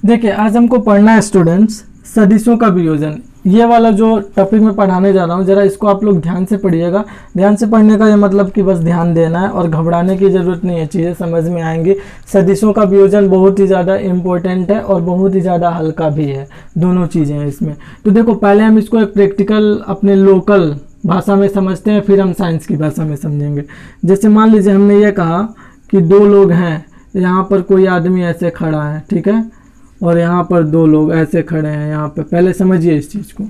देखिए आज हमको पढ़ना है स्टूडेंट्स सदिशों का वियोजन। ये वाला जो टॉपिक मैं पढ़ाने जा रहा हूँ जरा इसको आप लोग ध्यान से पढ़िएगा। ध्यान से पढ़ने का ये मतलब कि बस ध्यान देना है और घबराने की ज़रूरत नहीं है, चीज़ें समझ में आएंगी। सदिशों का वियोजन बहुत ही ज़्यादा इम्पोर्टेंट है और बहुत ही ज़्यादा हल्का भी है, दोनों चीज़ें हैं इसमें। तो देखो पहले हम इसको एक प्रैक्टिकल अपने लोकल भाषा में समझते हैं, फिर हम साइंस की भाषा में समझेंगे। जैसे मान लीजिए हमने ये कहा कि दो लोग हैं, यहाँ पर कोई आदमी ऐसे खड़ा है, ठीक है, और यहाँ पर दो लोग ऐसे खड़े हैं यहाँ पे। पहले समझिए इस चीज़ को।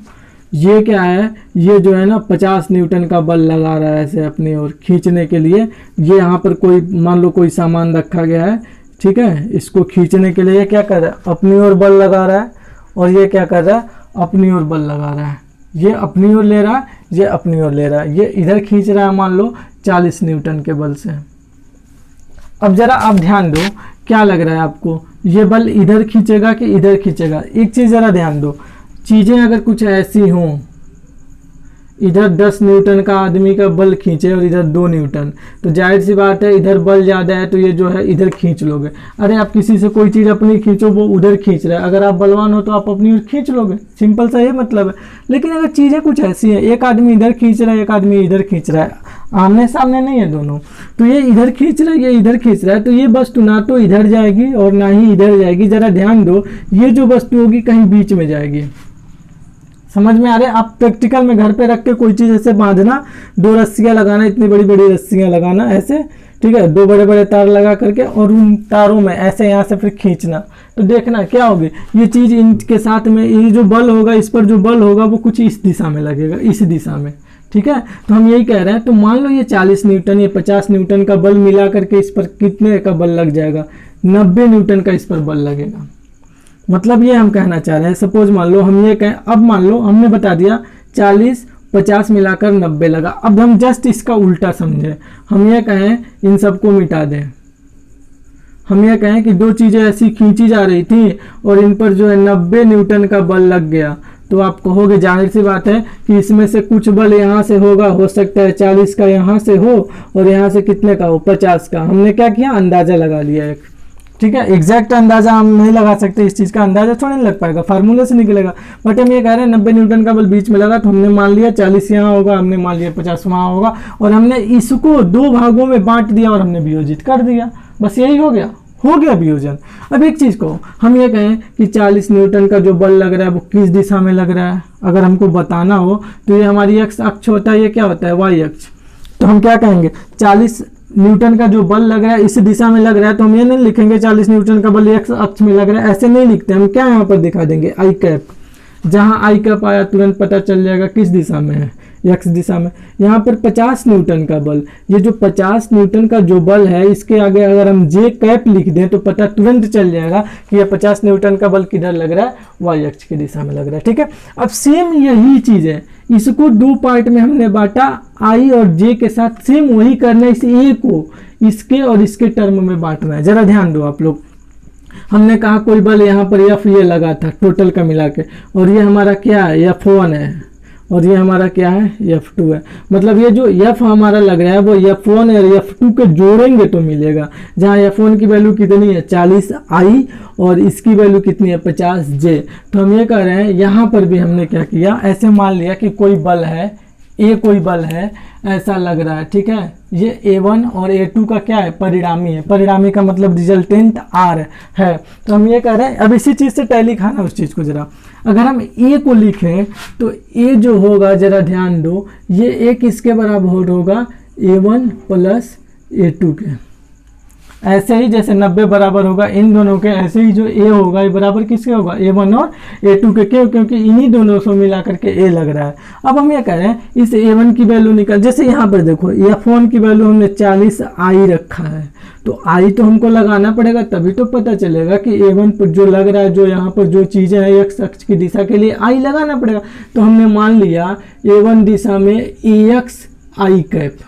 ये क्या है, ये जो है ना 50 न्यूटन का बल लगा रहा है ऐसे अपनी ओर खींचने के लिए। ये यहाँ पर कोई मान लो कोई सामान रखा गया है, ठीक है, इसको खींचने के लिए ये क्या कर रहा है, अपनी ओर बल लगा रहा है, और ये क्या कर रहा है, अपनी ओर बल लगा रहा है। ये अपनी ओर ले रहा है, ये अपनी ओर ले रहा है, ये इधर खींच रहा है मान लो 40 न्यूटन के बल से। अब जरा आप ध्यान दो, क्या लग रहा है आपको, ये बल इधर खींचेगा कि इधर खींचेगा? एक चीज़ ज़रा ध्यान दो, चीज़ें अगर कुछ ऐसी हों, इधर 10 न्यूटन का आदमी का बल खींचे और इधर 2 न्यूटन, तो जाहिर सी बात है इधर बल ज़्यादा है तो ये जो है इधर खींच लोगे। अरे आप किसी से कोई चीज़ अपनी खींचो, वो उधर खींच रहा है, अगर आप बलवान हो तो आप अपनी ओर खींच लोगे, सिंपल सा ये मतलब है। लेकिन अगर चीज़ें कुछ ऐसी हैं, एक आदमी इधर खींच रहा है, एक आदमी इधर खींच रहा है, आमने सामने नहीं है दोनों, तो ये इधर खींच रहा है, ये इधर खींच रहा है, तो ये वस्तु ना तो इधर जाएगी और ना ही इधर जाएगी। ज़रा ध्यान दो, ये जो वस्तु होगी कहीं बीच में जाएगी। समझ में आ रहा है? आप प्रैक्टिकल में घर पे रख के कोई चीज़ ऐसे बांधना, 2 रस्सियाँ लगाना, इतनी बड़ी बड़ी रस्सियाँ लगाना ऐसे, ठीक है, 2 बड़े बड़े तार लगा करके, और उन तारों में ऐसे यहाँ से फिर खींचना, तो देखना क्या होगी, ये चीज़ इनके साथ में ये जो बल होगा, इस पर जो बल होगा वो कुछ इस दिशा में लगेगा, इस दिशा में, ठीक है। तो हम यही कह रहे हैं। तो मान लो ये 40 न्यूटन, ये 50 न्यूटन का बल मिला करके इस पर कितने का बल लग जाएगा, 90 न्यूटन का इस पर बल लगेगा। मतलब ये हम कहना चाह रहे हैं, सपोज मान लो हम ये कहें, अब मान लो हमने बता दिया 40 50 मिलाकर 90 लगा। अब हम जस्ट इसका उल्टा समझें, हम ये कहें इन सबको मिटा दें, हम ये कहें कि 2 चीज़ें ऐसी खींची जा रही थी और इन पर जो है 90 न्यूटन का बल लग गया, तो आप कहोगे जाहिर सी बात है कि इसमें से कुछ बल यहाँ से होगा, हो सकता है 40 का यहाँ से हो और यहाँ से कितने का हो, 50 का। हमने क्या किया, अंदाज़ा लगा लिया एक, ठीक है। एग्जैक्ट अंदाज़ा हम नहीं लगा सकते, इस चीज़ का अंदाज़ा थोड़ा नहीं लग पाएगा, फार्मूले से निकलेगा। बट हम ये कह रहे हैं 90 न्यूटन का बल बीच में लगा, तो हमने मान लिया 40 यहाँ होगा, हमने मान लिया 50 वहाँ होगा, और हमने इसको 2 भागों में बांट दिया और हमने वियोजित कर दिया। बस यही हो गया वियोजन। अब एक चीज़ को हम ये कहें कि 40 न्यूटन का जो बल लग रहा है वो किस दिशा में लग रहा है, अगर हमको बताना हो तो ये हमारी एक्स अक्ष होता है, ये क्या होता है, वाई अक्ष। तो हम क्या कहेंगे, 40 न्यूटन का जो बल लग रहा है इस दिशा में लग रहा है, तो हम ये नहीं लिखेंगे 40 न्यूटन का बल एक्स अक्ष में लग रहा है, ऐसे नहीं लिखते। हम क्या यहाँ पर दिखा देंगे, आई कैप। जहाँ आई कैप आया तुरंत पता चल जाएगा किस दिशा में है, एक्स दिशा में। यहाँ पर 50 न्यूटन का बल, ये जो 50 न्यूटन का जो बल है इसके आगे अगर हम जे कैप लिख दें तो पता तुरंत चल जाएगा कि यह 50 न्यूटन का बल किधर लग रहा है, वाई अक्ष की दिशा में लग रहा है, ठीक है। अब सेम यही चीज़ है, इसको 2 पार्ट में हमने बांटा, आई और जे के साथ सेम वही करना है, इस ए को इसके और इसके टर्म में बांटना है। जरा ध्यान दो आप लोग, हमने कहा कोई बल यहाँ पर एफ ये लगा था टोटल का मिला के, और ये हमारा क्या है, F1 है, और ये हमारा क्या है, F2 है। मतलब ये जो F हमारा लग रहा है वो F1 और F2 के जोड़ेंगे तो मिलेगा। जहाँ F1 की वैल्यू कितनी है, 40 आई, और इसकी वैल्यू कितनी है, 50 जे। तो हम ये कह रहे हैं यहाँ पर भी हमने क्या किया, ऐसे मान लिया कि कोई बल है, कोई बल है, ऐसा लग रहा है, ठीक है। ये A1 और A2 का क्या है, परिणामी है। परिणामी का मतलब रिजल्टेंट R है। तो हम ये कह रहे हैं, अब इसी चीज़ से टैली खाना उस चीज़ को जरा, अगर हम A को लिखें तो A जो होगा, जरा ध्यान दो, ये एक इसके बराबर होगा A1 प्लस A2 के। ऐसे ही जैसे 90 बराबर होगा इन दोनों के, ऐसे ही जो A होगा ये बराबर किसके होगा, A1 और A2 के। क्यों? क्योंकि इन्हीं दोनों से मिला करके A लग रहा है। अब हम ये कह रहे हैं इस A1 की वैल्यू निकल, जैसे यहाँ पर देखो F1 की वैल्यू हमने 40 आई रखा है, तो आई तो हमको लगाना पड़ेगा, तभी तो पता चलेगा कि A1 पर जो लग रहा है, जो यहाँ पर जो चीज़ें हैं एक्स अक्ष की दिशा के लिए आई लगाना पड़ेगा। तो हमने मान लिया A1 दिशा में AX आई कैप।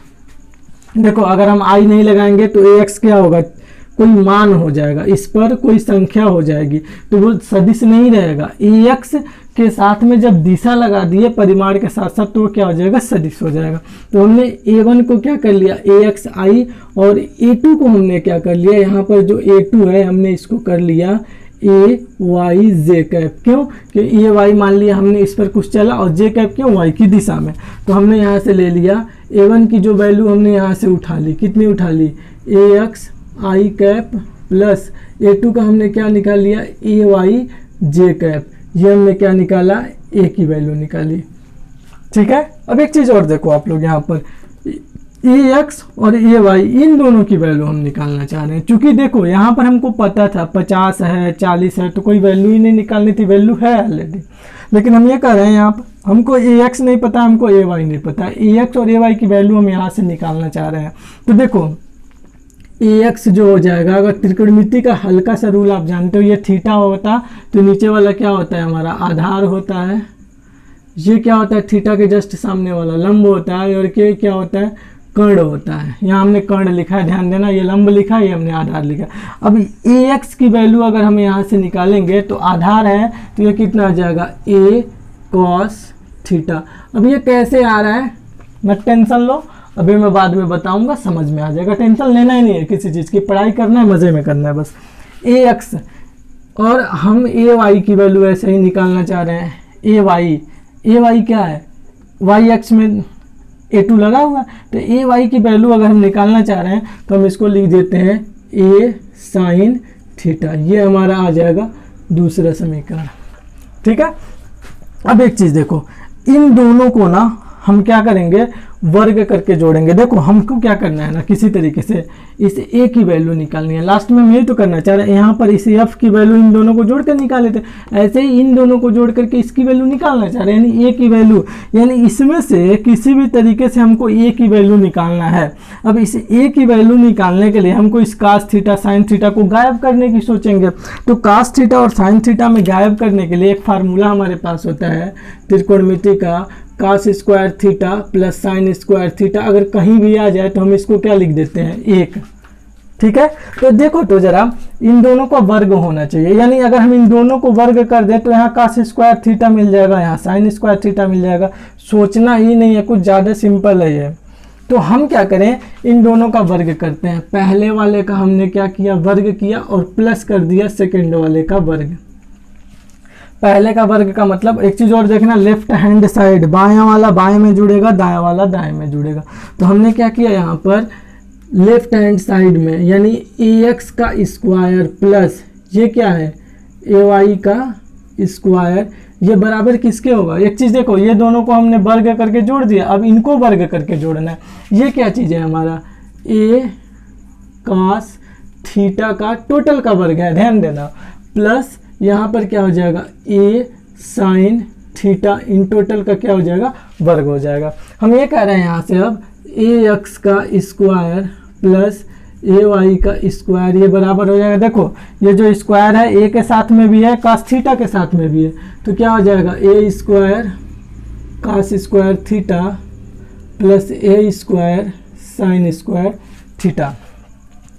देखो अगर हम आई नहीं लगाएंगे तो AX क्या होगा, कोई मान हो जाएगा, इस पर कोई संख्या हो जाएगी, तो वो सदिश नहीं रहेगा। AX के साथ में जब दिशा लगा दिए परिमाण के साथ साथ, तो क्या हो जाएगा, सदिश हो जाएगा। तो हमने A1 को क्या कर लिया, AXI, और A2 को हमने क्या कर लिया, यहाँ पर जो A2 है हमने इसको कर लिया ए वाई जे कैप। क्यों कि ए वाई मान लिया हमने इस पर कुछ चला, और जे कैप क्यों, वाई की दिशा में। तो हमने यहाँ से ले लिया A1 की जो वैल्यू हमने यहाँ से उठा ली, कितनी उठा ली, ए एक्स आई कैप प्लस A2 का हमने क्या निकाल लिया, ए वाई जे कैप। ये हमने क्या निकाला, ए की वैल्यू निकाली। ठीक है। अब एक चीज़ और देखो आप लोग, यहाँ पर ए एक्स और ए वाई इन दोनों की वैल्यू हम निकालना चाह रहे हैं। क्योंकि देखो यहाँ पर हमको पता था 50 है 40 है, तो कोई वैल्यू ही नहीं निकालनी थी, वैल्यू है ऑलरेडी। लेकिन हम ये कर रहे हैं यहाँ पर हमको ए एक्स नहीं पता, हमको ए वाई नहीं पता, ए एक्स और ए वाई की वैल्यू हम यहाँ से निकालना चाह रहे हैं। तो देखो ए एक्स जो हो जाएगा, अगर त्रिकोणमिति का हल्का सा रूल आप जानते हो, ये थीटा होता तो नीचे वाला क्या होता है, हमारा आधार होता है। ये क्या होता है, थीटा के जस्ट सामने वाला लंब होता है, और के क्या होता है, कर्ण होता है। यहाँ हमने कर्ण लिखा है, ध्यान देना, ये लंब लिखा है, ये हमने आधार लिखा है। अब ए एक्स की वैल्यू अगर हम यहाँ से निकालेंगे तो आधार है, तो ये कितना आ जाएगा, ए कॉस थीटा। अब ये कैसे आ रहा है, मत टेंशन लो, अभी मैं बाद में बताऊंगा, समझ में आ जाएगा। टेंशन लेना ही नहीं है किसी चीज़ की, पढ़ाई करना है, मज़े में करना है बस। ए एक्स और हम ए वाई की वैल्यू ऐसे ही निकालना चाह रहे हैं। ए वाई क्या है, वाई एक्स में A2 लगा हुआ है, तो ए वाई की वैल्यू अगर हम निकालना चाह रहे हैं तो हम इसको लिख देते हैं ए साइन थीटा। ये हमारा आ जाएगा दूसरा समीकरण। ठीक है। अब एक चीज़ देखो, इन दोनों को ना हम क्या करेंगे, वर्ग करके जोड़ेंगे। देखो हमको क्या करना है ना, किसी तरीके से इस ए की वैल्यू निकालनी है। लास्ट में हम यही तो करना चाह रहे हैं, यहाँ पर इस एफ की वैल्यू इन दोनों को जोड़ कर निकाले थे, ऐसे ही इन दोनों को जोड़ करके इसकी वैल्यू निकालना चाह रहे हैं, यानी ए की वैल्यू, यानी इसमें से किसी भी तरीके से हमको ए की वैल्यू निकालना है। अब इस ए की वैल्यू निकालने के लिए हमको इस कास थीटा साइन थीटा को गायब करने की सोचेंगे। तो कास थीटा और साइन थीटा में गायब करने के लिए एक फार्मूला हमारे पास होता है त्रिकोणमिति का, cos square theta plus sine square theta. अगर कहीं भी आ जाए तो हम इसको क्या लिख देते हैं, एक। ठीक है। तो देखो तो जरा, इन दोनों का वर्ग होना चाहिए, यानी अगर हम इन दोनों को वर्ग कर दें तो यहाँ कास स्क्वायर थीटा मिल जाएगा, यहाँ साइन स्क्वायर थीटा मिल जाएगा। सोचना ही नहीं है, कुछ ज़्यादा सिंपल है ये। तो हम क्या करें, इन दोनों का वर्ग करते हैं। पहले वाले का हमने क्या किया, वर्ग किया, और प्लस कर दिया सेकेंड वाले का वर्ग। पहले का वर्ग का मतलब, एक चीज़ और देखना, लेफ्ट हैंड साइड, बायां वाला बाएं में जुड़ेगा, दायां वाला दाएं में जुड़ेगा। तो हमने क्या किया यहाँ पर, लेफ्ट हैंड साइड में, यानी ए एक्स का स्क्वायर प्लस ये क्या है, ए वाई का स्क्वायर, ये बराबर किसके होगा। एक चीज़ देखो, ये दोनों को हमने वर्ग करके जोड़ दिया, अब इनको वर्ग करके जोड़ना है। ये क्या चीज़ है हमारा, ए कॉस थीटा का टोटल का वर्ग है, ध्यान देना, प्लस यहाँ पर क्या हो जाएगा, ए साइन थीटा इन टोटल का क्या हो जाएगा, वर्ग हो जाएगा। हम ये कह रहे हैं यहाँ से, अब ए एक्स का स्क्वायर प्लस ए वाई का स्क्वायर, ये बराबर हो जाएगा। देखो ये जो स्क्वायर है ए के साथ में भी है, कास थीटा के साथ में भी है, तो क्या हो जाएगा, a square cos square theta plus a square sine square theta.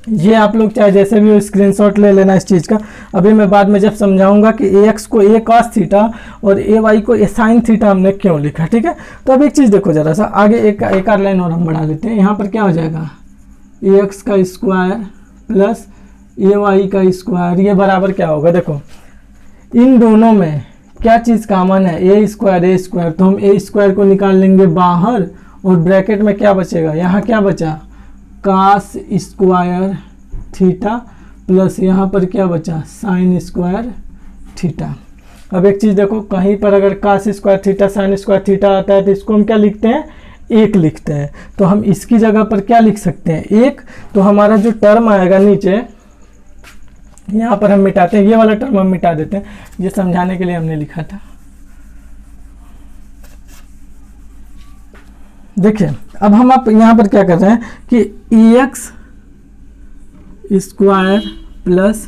ये आप लोग चाहे जैसे भी हो स्क्रीनशॉट ले लेना इस चीज़ का। अभी मैं बाद में जब समझाऊंगा कि ए एक्स को ए कॉस थीटा और ए वाई को ए साइन थीटा हमने क्यों लिखा। ठीक है। तो अब एक चीज़ देखो जरा सा आगे, एक आध लाइन और हम बढ़ा लेते हैं। यहाँ पर क्या हो जाएगा, ए एक्स का स्क्वायर प्लस ए वाई का स्क्वायर, ये बराबर क्या होगा, देखो इन दोनों में क्या चीज़ कॉमन है, ए स्क्वायर, तो हम ए स्क्वायर को निकाल लेंगे बाहर, और ब्रैकेट में क्या बचेगा, यहाँ क्या बचा, कास स्क्वायर थीटा प्लस यहाँ पर क्या बचा, साइन स्क्वायर थीटा। अब एक चीज़ देखो, कहीं पर अगर cos square theta sine square theta आता है तो इसको हम क्या लिखते हैं, एक लिखते हैं। तो हम इसकी जगह पर क्या लिख सकते हैं, एक। तो हमारा जो टर्म आएगा नीचे, यहाँ पर हम मिटाते हैं, ये वाला टर्म हम मिटा देते हैं, ये समझाने के लिए हमने लिखा था। देखिए अब हम आप यहाँ पर क्या कर रहे हैं कि ए एक्स स्क्वायर प्लस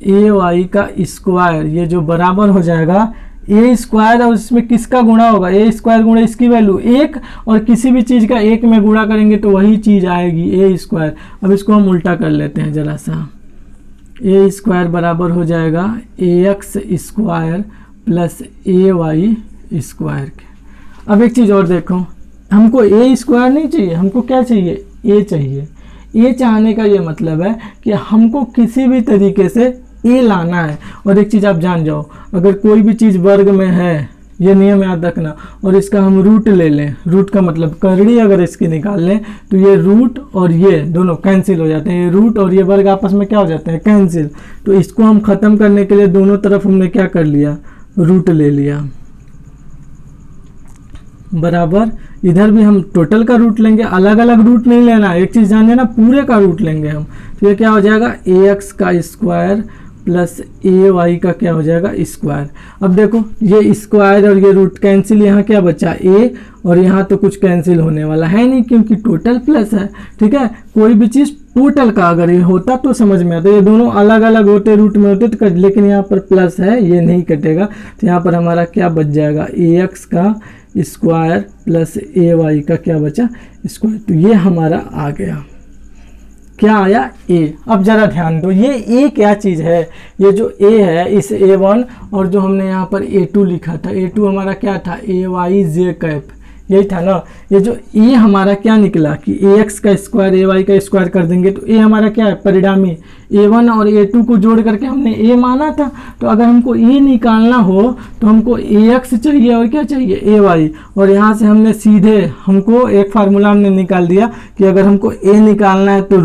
ए वाई का स्क्वायर, ये जो बराबर हो जाएगा ए स्क्वायर, और इसमें किसका गुणा होगा, ए स्क्वायर गुणा इसकी वैल्यू एक, और किसी भी चीज़ का एक में गुणा करेंगे तो वही चीज़ आएगी, ए स्क्वायर। अब इसको हम उल्टा कर लेते हैं जरा सा, ए स्क्वायर बराबर हो जाएगा ए एक्स स्क्वायर प्लस ए वाई स्क्वायर के। अब एक चीज़ और देखो, हमको ए स्क्वायर नहीं चाहिए, हमको क्या चाहिए, ए चाहिए। ए चाहने का ये मतलब है कि हमको किसी भी तरीके से ए लाना है। और एक चीज़ आप जान जाओ, अगर कोई भी चीज़ वर्ग में है, ये नियम याद रखना, और इसका हम रूट ले लें, रूट का मतलब करड़ी अगर इसकी निकाल लें तो ये रूट और ये दोनों कैंसिल हो जाते हैं, ये रूट और ये वर्ग आपस में क्या हो जाते हैं, कैंसिल। तो इसको हम ख़त्म करने के लिए दोनों तरफ हमने क्या कर लिया, रूट ले लिया, बराबर। इधर भी हम टोटल का रूट लेंगे, अलग अलग रूट नहीं लेना, एक चीज़ जान लेना, पूरे का रूट लेंगे हम। तो ये क्या हो जाएगा, ए एक्स का स्क्वायर प्लस ए वाई का क्या हो जाएगा, स्क्वायर। अब देखो ये स्क्वायर और ये रूट कैंसिल, यहाँ क्या बचा ए, और यहाँ तो कुछ कैंसिल होने वाला है नहीं क्योंकि टोटल प्लस है, ठीक है। कोई भी चीज़ टोटल का अगर ये होता तो समझ में आता, ये दोनों अलग अलग होते, रूट में होते तो कट, लेकिन यहाँ पर प्लस है, ये नहीं कटेगा। तो यहाँ पर हमारा क्या बच जाएगा, ए एक्स का स्क्वायर प्लस ए वाई का क्या बचा, स्क्वायर। तो ये हमारा आ गया, क्या आया, ए। अब जरा ध्यान दो, ये ए क्या चीज़ है, ये जो ए है इस A1 और जो हमने यहाँ पर A2 लिखा था, A2 हमारा क्या था, ए वाई जे कैप, यही था ना। ये जो ए हमारा क्या निकला कि ए एक्स का स्क्वायर ए वाई का स्क्वायर कर देंगे तो ए हमारा क्या है, परिणामी। A1 और A2 को जोड़ करके हमने ए माना था, तो अगर हमको ए निकालना हो तो हमको ए एक्स चाहिए और क्या चाहिए, ए वाई। और यहाँ से हमने सीधे हमको एक फार्मूला हमने निकाल दिया कि अगर हमको ए निकालना है तो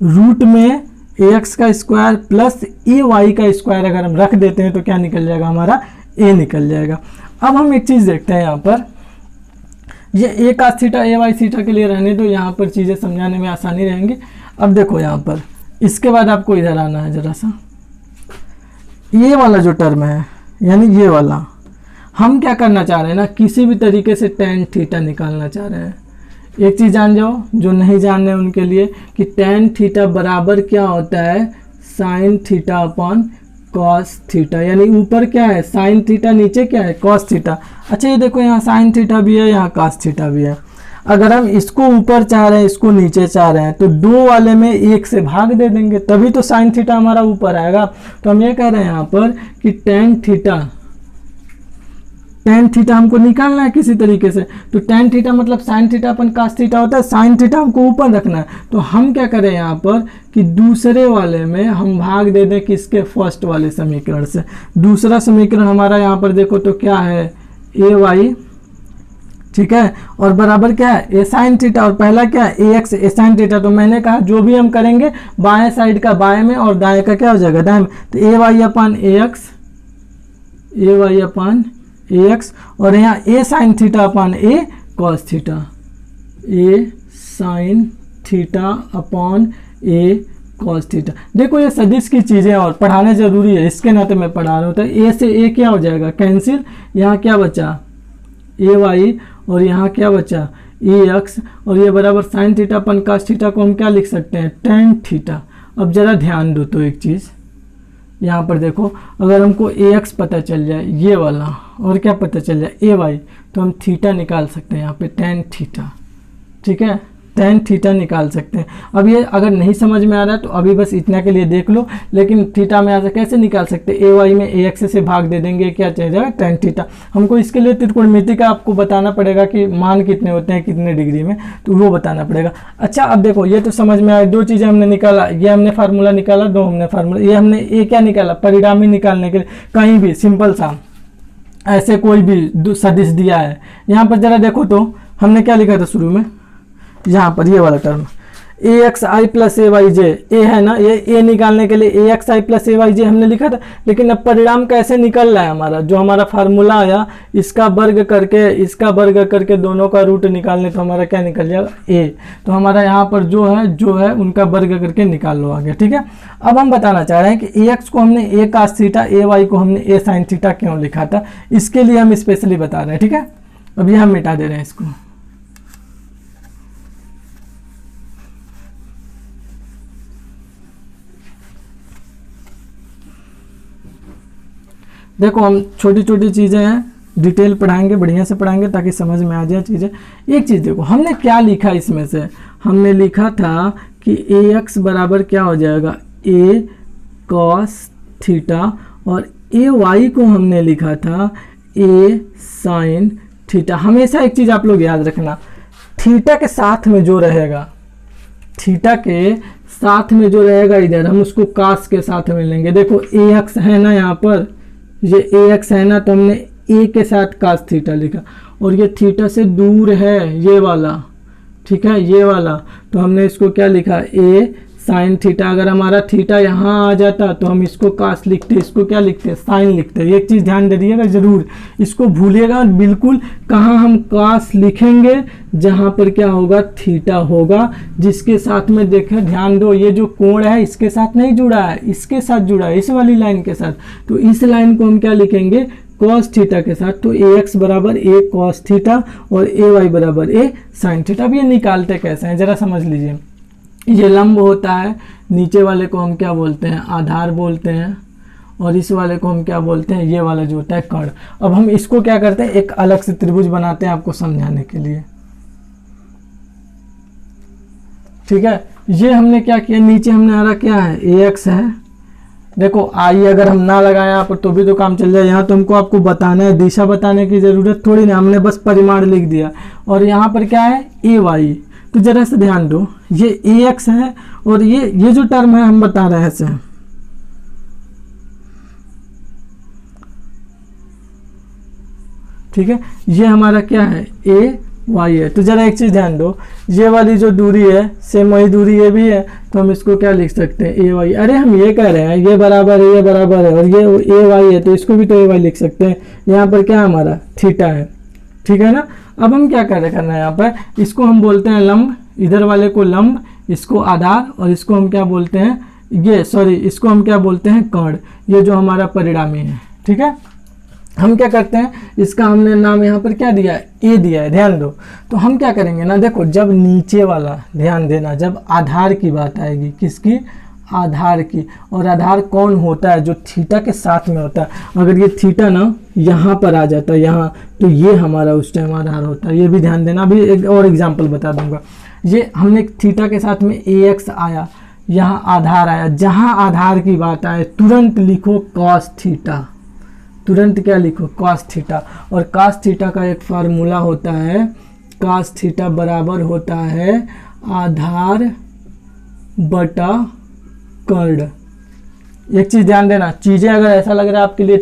रूट में ए एक्स का स्क्वायर प्लस ए वाई का स्क्वायर अगर हम रख देते हैं तो क्या निकल जाएगा, हमारा ए निकल जाएगा। अब हम एक चीज़ देखते हैं यहाँ पर, ये ए का थीटा ए वाई थीटा के लिए रहने दो, यहाँ पर चीज़ें समझाने में आसानी रहेंगी। अब देखो यहाँ पर, इसके बाद आपको इधर आना है जरा सा, ये वाला जो टर्म है यानी ये वाला, हम क्या करना चाह रहे हैं ना, किसी भी तरीके से tan थीटा निकालना चाह रहे हैं। एक चीज़ जान जाओ, जो नहीं जान रहे उनके लिए, कि tan थीटा बराबर क्या होता है, sin theta upon cos theta, यानी ऊपर क्या है साइन थीटा, नीचे क्या है कॉस थीटा। अच्छा ये देखो यहाँ साइन थीटा भी है, यहाँ कॉस थीटा भी है। अगर हम इसको ऊपर चाह रहे हैं, इसको नीचे चाह रहे हैं, तो दो वाले में एक से भाग दे देंगे, तभी तो साइन थीटा हमारा ऊपर आएगा। तो हम ये कह रहे हैं यहाँ पर कि टेन थीटा हमको निकालना है किसी तरीके से। तो टेन थीटा मतलब साइन थीटा अपन कॉस थीटा होता है, साइन थीटा हमको ऊपर रखना है। तो हम क्या करें यहाँ पर कि दूसरे वाले में हम भाग दे दें किसके, फर्स्ट वाले समीकरण से। दूसरा समीकरण हमारा यहाँ पर देखो तो क्या है, ए वाई, ठीक है, और बराबर क्या है, ए साइन थीटा, और पहला क्या है, ए एक्स ए साइन थीटा। तो मैंने कहा जो भी हम करेंगे बाएं साइड का बाएं में और दाएं का क्या हो जाएगा, दाएं में। तो ए वाई अपान ए एक्स, ए वाई अपान ए एक्स, और यहाँ ए साइन थीटा अपान ए कॉस थीटा, ए साइन थीटा अपॉन ए कॉस थीटा। देखो ये सदिश की चीज़ें और पढ़ाना जरूरी है, इसके नाते मैं पढ़ा रहा हूँ। तो ए से ए क्या हो जाएगा, कैंसिल, यहाँ क्या बचा, ए वाई, और यहाँ क्या बचा, ए एक्स, और ये बराबर साइन थीटा अपन कॉस थीटा को हम क्या लिख सकते हैं, टेन थीटा। अब जरा ध्यान दो तो एक चीज़ यहाँ पर देखो, अगर हमको ए एक्स पता चल जाए ये वाला, और क्या पता चल जाए, ए वाई, तो हम थीटा निकाल सकते हैं यहाँ पे, टेन थीटा, ठीक है, टेन थीटा निकाल सकते हैं। अब ये अगर नहीं समझ में आ रहा है तो अभी बस इतना के लिए देख लो, लेकिन थीटा में ऐसा कैसे निकाल सकते हैं, ए वाई में ए एक्स से भाग दे देंगे, क्या चल जाएगा, टेन थीटा। हमको इसके लिए त्रिकोणमिति का आपको बताना पड़ेगा कि मान कितने होते हैं कितने डिग्री में, तो वो बताना पड़ेगा। अच्छा अब देखो ये तो समझ में आया, दो चीज़ें हमने निकाला, ये हमने फार्मूला निकाला, दो हमने फार्मूला, ये हमने ए क्या निकाला, परिणामी निकालने के लिए कहीं भी सिंपल सा ऐसे कोई भी सदिश दिया है। यहाँ पर जरा देखो तो हमने क्या लिखा था शुरू में, यहाँ पर ये वाला टर्म ए एक्स आई प्लस ए वाई जे, ए है ना, ये ए निकालने के लिए ए एक्स आई प्लस ए वाई जे हमने लिखा था। लेकिन अब परिणाम कैसे निकल रहा है हमारा, जो हमारा फार्मूला आया इसका वर्ग करके दोनों का रूट निकालने, तो हमारा क्या निकल जाएगा, ए। तो हमारा यहाँ पर जो है उनका वर्ग करके निकाल लो आगे, ठीक है। अब हम बताना चाह रहे हैं कि ए एक्स को हमने ए कॉस थीटा, ए वाई को हमने ए साइन थीटा क्यों लिखा था, इसके लिए हम स्पेशली बता रहे हैं, ठीक है। अब ये हम मिटा दे रहे हैं इसको। देखो हम छोटी छोटी चीज़ें हैं, डिटेल पढ़ाएंगे, बढ़िया से पढ़ाएंगे ताकि समझ में आ जाए चीज़ें। एक चीज़ देखो हमने क्या लिखा इसमें से, हमने लिखा था कि ए एक्स बराबर क्या हो जाएगा, ए कॉस थीटा, और ए वाई को हमने लिखा था ए साइन थीटा। हमेशा एक चीज़ आप लोग याद रखना, थीटा के साथ में जो रहेगा, थीटा के साथ में जो रहेगा इधर हम उसको कास के साथ में लेंगे। देखो ए एक्स है ना, यहाँ पर ये ए एक्स है ना, तो हमने ए के साथ कास थीटा लिखा, और ये थीटा से दूर है ये वाला, ठीक है, ये वाला, तो हमने इसको क्या लिखा, ए साइन थीटा। अगर हमारा थीटा यहाँ आ जाता तो हम इसको कास लिखते, इसको क्या लिखते, साइन लिखते। एक चीज़ ध्यान दे दीजिएगा जरूर, इसको भूलिएगा बिल्कुल, कहाँ हम कास लिखेंगे, जहाँ पर क्या होगा, थीटा होगा, जिसके साथ में देखें, ध्यान दो, ये जो कोण है इसके साथ नहीं जुड़ा है, इसके साथ जुड़ा है, इस वाली लाइन के साथ। तो इस लाइन को हम क्या लिखेंगे, कॉस थीटा के साथ। तो ए एक्स बराबर ए कॉस थीटा और ए वाई बराबर ए साइन थीटा। अब ये निकालते कैसे हैं जरा समझ लीजिए। ये लंब होता है, नीचे वाले को हम क्या बोलते हैं, आधार बोलते हैं, और इस वाले को हम क्या बोलते हैं, ये वाला जो होता है कर्ण। अब हम इसको क्या करते हैं, एक अलग से त्रिभुज बनाते हैं आपको समझाने के लिए, ठीक है। ये हमने क्या किया, नीचे हमने हमारा क्या है, ए एक्स है। देखो आई अगर हम ना लगाए यहाँ पर तो भी तो काम चल जाए, यहाँ तो हमको आपको बताना है, दिशा बताने की जरूरत थोड़ी ना, हमने बस परिमाण लिख दिया। और यहाँ पर क्या है, ए वाई। तो जरा से ध्यान दो, ये ए एक्स है और ये जो टर्म है हम बता रहे हैं इसे, ठीक है, ये हमारा क्या है, ए वाई है। तो जरा एक चीज ध्यान दो, ये वाली जो दूरी है सेम वही दूरी ये भी है, तो हम इसको क्या लिख सकते हैं, ए वाई। अरे हम ये कह रहे हैं ये बराबर है, ये बराबर है, और ये ए वाई है, तो इसको भी तो ए वाई लिख सकते हैं। यहाँ पर क्या हमारा थीटा है, ठीक है ना। अब हम क्या करना है यहाँ पर, इसको हम बोलते हैं लंब, इधर वाले को लंब, इसको आधार, और इसको हम क्या बोलते हैं, इसको हम क्या बोलते हैं, कर्ण। ये जो हमारा परिणामी है, ठीक है। हम क्या करते हैं, इसका हमने नाम यहाँ पर क्या दिया है, ए दिया है, ध्यान दो। तो हम क्या करेंगे ना, देखो जब नीचे वाला, ध्यान देना, जब आधार की बात आएगी, किसकी, आधार की, और आधार कौन होता है, जो थीटा के साथ में होता है। अगर ये थीटा ना यहाँ पर आ जाता है, यहाँ, तो ये हमारा उस टाइम आधार होता है। ये भी ध्यान देना, अभी एक और एग्जांपल बता दूंगा। ये हमने थीटा के साथ में ए एक्स आया, यहाँ आधार आया, जहाँ आधार की बात आए तुरंत लिखो कॉस थीटा, तुरंत क्या लिखो, कॉस थीटा। और कॉस थीटा का एक फार्मूला होता है, कॉस थीटा बराबर होता है आधार बटा कर्ण। एक चीज़ ध्यान देना, चीज़ें अगर ऐसा लग रहा है आपके लिए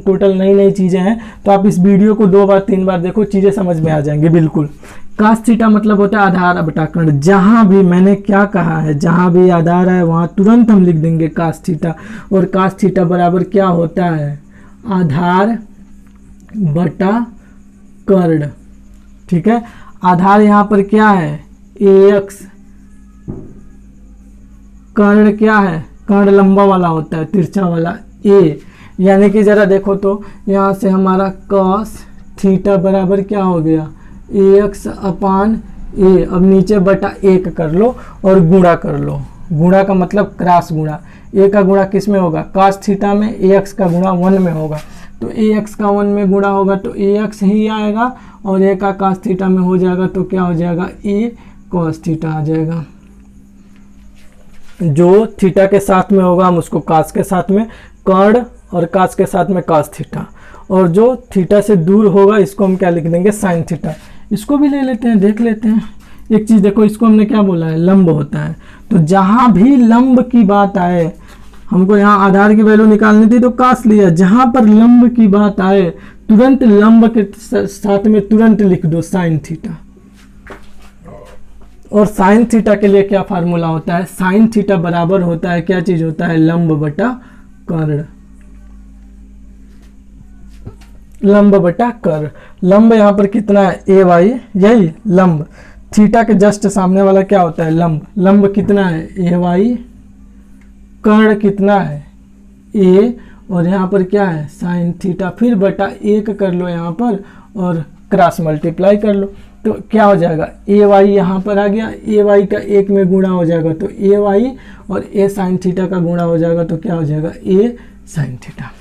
टोटल नई चीज़ें हैं, तो आप इस वीडियो को 2 बार 3 बार देखो, चीज़ें समझ में आ जाएंगी बिल्कुल। कास थीटा मतलब होता है आधार बटा कर्ण। जहाँ भी मैंने क्या कहा है, जहाँ भी आधार है वहाँ तुरंत हम लिख देंगे कास थीटा। और कास थीटा बराबर क्या होता है, आधार बटा कर्ण, ठीक है। आधार यहाँ पर क्या है, ए एक्स, कर्ण क्या है, कर्ण लंबा वाला होता है, तिरछा वाला ए। यानी कि जरा देखो तो यहाँ से हमारा cos थीटा बराबर क्या हो गया, ए एक्स अपान ए। अब नीचे बटा 1 कर लो और गुणा कर लो, गुणा का मतलब क्रॉस गुणा। ए का गुणा किस में होगा, cos थीटा में, ए एक्स का गुणा 1 में होगा। तो ए एक्स का 1 में गुणा होगा तो ए एक्स ही आएगा, और ए का cos थीटा में हो जाएगा तो क्या हो जाएगा, ए cos थीटा आ जाएगा। जो थीटा के साथ में होगा हम उसको कास के साथ में, कर्ण, और कास के साथ में कास थीटा। और जो थीटा से दूर होगा इसको हम क्या लिख देंगे, साइन थीटा। इसको भी ले लेते हैं, देख लेते हैं। एक चीज़ देखो, इसको हमने क्या बोला है, लंब होता है। तो जहाँ भी लंब की बात आए, हमको यहाँ आधार की वैल्यू निकालनी थी तो कास लिया। जहाँ पर लंब की बात आए तुरंत लंब के साथ में तुरंत लिख दो साइन थीटा। और साइन थीटा के लिए क्या फार्मूला होता है, साइन थीटा बराबर होता है, क्या चीज होता है, लंब बटा कर्ण, लंब बटा कर्ण। लंब यहाँ पर कितना है, ए वाई, यही लंब। थीटा के जस्ट सामने वाला क्या होता है, लंब। लंब कितना है, ए वाई, कर्ण कितना है, ए, और यहाँ पर क्या है, साइन थीटा। फिर बटा 1 कर लो यहाँ पर, और क्रॉस मल्टीप्लाई कर लो, तो क्या हो जाएगा, ए वाई यहाँ पर आ गया, ए वाई का 1 में गुणा हो जाएगा तो ए वाई, और ए साइन थीटा का गुणा हो जाएगा तो क्या हो जाएगा, ए साइन थीटा।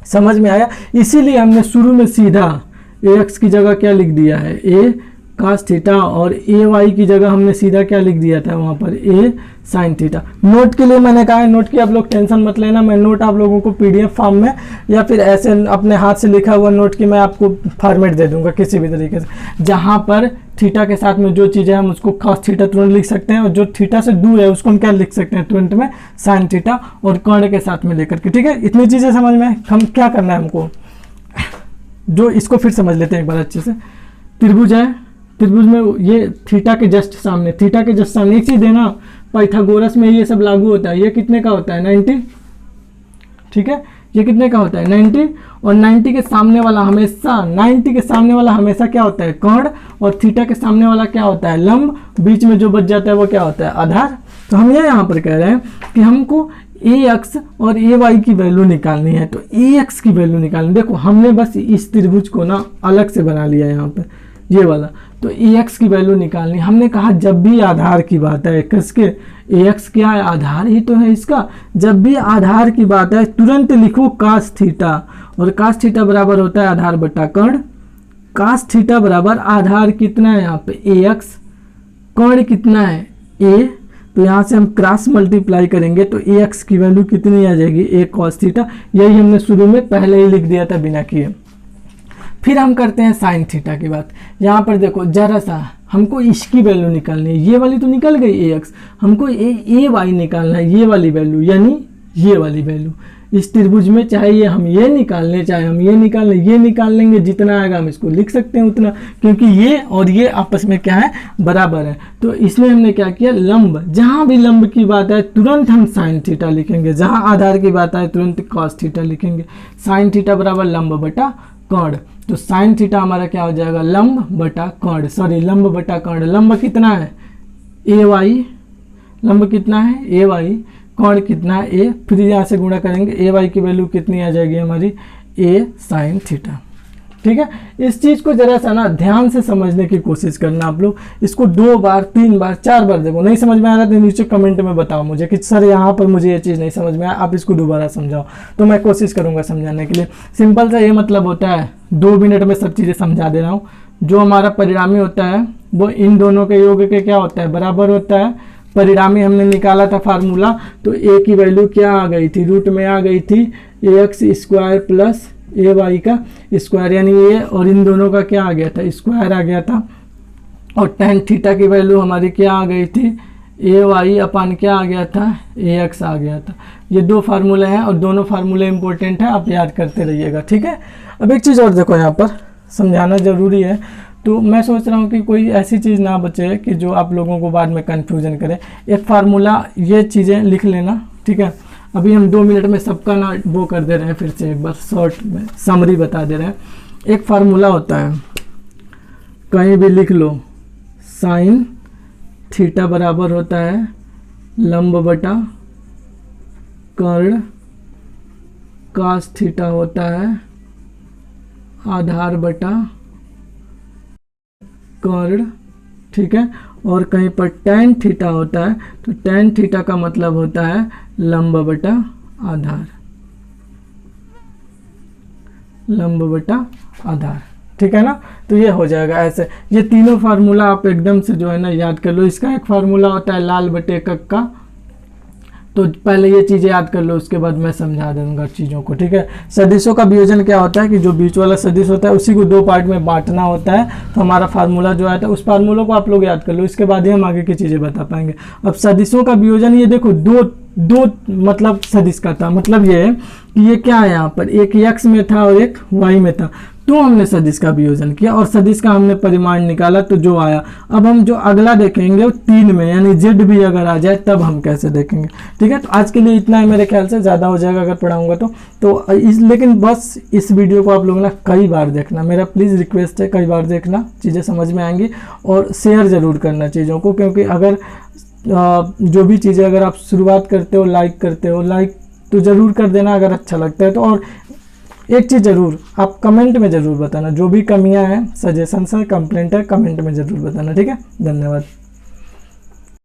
समझ में आया। इसीलिए हमने शुरू में सीधा ए एक्स की जगह क्या लिख दिया है, ए cos थीटा और ए वाई की जगह हमने सीधा क्या लिख दिया था वहाँ पर ए sin थीटा। नोट के लिए मैंने कहा है, नोट की आप लोग टेंशन मत लेना, मैं नोट आप लोगों को PDF फॉर्म में या फिर ऐसे अपने हाथ से लिखा हुआ नोट की मैं आपको फॉर्मेट दे दूंगा किसी भी तरीके से, जहाँ पर थीटा के साथ में जो चीज़ें हम उसको cos थीटा तुरंत लिख सकते हैं और जो थीटा से दूर है उसको हम क्या लिख सकते हैं तुरंत में sin थीटा और कर्ण के साथ में लेकर के। ठीक है, इतनी चीज़ें समझ में हम क्या करना है हमको, जो इसको फिर समझ लेते हैं एक बार अच्छे से। त्रिभुज है, त्रिभुज में ये थीटा के जस्ट सामने, थीटा के जस्ट सामने एक चीज़ देना, पाइथागोरस में ये सब लागू होता है। ये कितने का होता है 90, ठीक है, ये कितने का होता है 90, और 90 के सामने वाला हमेशा, 90 के सामने वाला हमेशा क्या होता है कर्ण, और थीटा के सामने वाला क्या होता है लंब, बीच में जो बच जाता है वो क्या होता है आधार। तो हम ये यहाँ पर कह रहे हैं कि हमको ए एक्स और ए वाई की वैल्यू निकालनी है, तो ए एक्स की वैल्यू निकालनी। देखो हमने बस इस त्रिभुज को ना अलग से बना लिया यहाँ पर ये वाला, तो ए एक्स की वैल्यू निकालनी। हमने कहा जब भी आधार की बात है, किसके, ए एक्स क्या है आधार ही तो है इसका। जब भी आधार की बात है तुरंत लिखो cos थीटा, और cos थीटा बराबर होता है आधार बटा कर्ण। cos थीटा बराबर आधार कितना है यहाँ पे ए एक्स, कर्ण कितना है ए, तो यहाँ से हम क्रॉस मल्टीप्लाई करेंगे तो ए एक्स की वैल्यू कितनी आ जाएगी ए cos थीटा। यही हमने शुरू में पहले ही लिख दिया था बिना किए। फिर हम करते हैं साइन थीटा की बात। यहाँ पर देखो जरा सा हमको इसकी वैल्यू निकालनी है, ये वाली तो निकल गई ए एक्स, हमको ए वाई निकालना है, ये वाली वैल्यू यानी ये वाली वैल्यू इस त्रिभुज में, चाहे ये हम ये निकाल लें चाहे हम ये निकाल लें, ये निकाल लेंगे जितना आएगा हम इसको लिख सकते हैं उतना, क्योंकि ये और ये आपस में क्या है बराबर है। तो इसमें हमने क्या किया, लंब, जहाँ भी लंब की बात है तुरंत हम साइन थीटा लिखेंगे, जहाँ आधार की बात है तुरंत cos थीटा लिखेंगे। साइन थीटा बराबर लंब बटा कर्ण, तो साइन थीटा हमारा क्या हो जाएगा लंब बटा कर्ण, सॉरी लंब बटा कर्ण। लंब कितना है ए वाई, लंब कितना है ए वाई, कर्ण कितना है ए, फिर यहाँ से गुणा करेंगे ए वाई की वैल्यू कितनी आ जाएगी हमारी ए साइन थीटा। ठीक है, इस चीज़ को जरा सा ना ध्यान से समझने की कोशिश करना आप लोग, इसको 2 बार 3 बार 4 बार देखो, नहीं समझ में आ रहा तो नीचे कमेंट में बताओ मुझे कि सर यहाँ पर मुझे ये चीज़ नहीं समझ में आया, आप इसको दोबारा समझाओ, तो मैं कोशिश करूँगा समझाने के लिए। सिंपल सा ये मतलब होता है 2 मिनट में सब चीज़ें समझा दे रहा हूँ। जो हमारा परिणामी होता है वो इन दोनों के योग के क्या होता है बराबर होता है। परिणामी हमने निकाला था फार्मूला, तो ए की वैल्यू क्या आ गई थी, रूट में आ गई थी ए एक्स स्क्वायर प्लस ए वाई का स्क्वायर, यानी ये और इन दोनों का क्या आ गया था स्क्वायर आ गया था, और tan थीटा की वैल्यू हमारी क्या आ गई थी ए वाई अपान क्या आ गया था ए एक्स आ गया था। ये 2 फार्मूले हैं और दोनों फार्मूले इंपॉर्टेंट हैं, आप याद करते रहिएगा। ठीक है, अब एक चीज़ और देखो यहाँ पर समझाना ज़रूरी है, तो मैं सोच रहा हूँ कि कोई ऐसी चीज़ ना बचे कि जो आप लोगों को बाद में कन्फ्यूजन करे। एक फार्मूला ये चीज़ें लिख लेना, ठीक है। अभी हम 2 मिनट में सबका ना वो कर दे रहे हैं, फिर से एक बार शॉर्ट में समरी बता दे रहे हैं। एक फार्मूला होता है, कहीं भी लिख लो, साइन थीटा बराबर होता है लंब बटा कर्ण, cos थीटा होता है आधार बटा कर्ण, ठीक है। और कहीं पर tan थीटा होता है, तो tan थीटा का मतलब होता है लंब बटा आधार, लंब बटा आधार, ठीक है ना। तो ये हो जाएगा ऐसे, ये तीनों फार्मूला आप एकदम से जो है ना याद कर लो। इसका एक फार्मूला होता है लाल बटे कक्का, तो पहले ये चीज़ें याद कर लो, उसके बाद मैं समझा दूंगा चीज़ों को, ठीक है। सदिशों का वियोजन क्या होता है कि जो बीच वाला सदिश होता है उसी को 2 पार्ट में बांटना होता है, तो हमारा फार्मूला जो आता है उस फार्मूला को आप लोग याद कर लो, इसके बाद ही हम आगे की चीज़ें बता पाएंगे। अब सदिशों का वियोजन ये देखो दो मतलब सदिश का था, मतलब ये कि ये क्या है यहाँ पर एक x में था और एक y में था, तो हमने सदिश का वियोजन किया और सदिश का हमने परिमाण निकाला, तो जो आया। अब हम जो अगला देखेंगे वो 3 में, यानी z भी अगर आ जाए तब हम कैसे देखेंगे, ठीक है। तो आज के लिए इतना है, मेरे ख्याल से ज़्यादा हो जाएगा अगर पढ़ाऊंगा तो लेकिन बस इस वीडियो को आप लोग ना कई बार देखना, मेरा प्लीज़ रिक्वेस्ट है, कई बार देखना, चीज़ें समझ में आएंगी। और शेयर ज़रूर करना चीज़ों को, क्योंकि अगर जो भी चीज़ें अगर आप शुरुआत करते हो लाइक तो ज़रूर कर देना अगर अच्छा लगता है तो। और एक चीज़ ज़रूर आप कमेंट में ज़रूर बताना, जो भी कमियां हैं, सजेशंस है, कंप्लेंट है, कमेंट में ज़रूर बताना, ठीक है। धन्यवाद।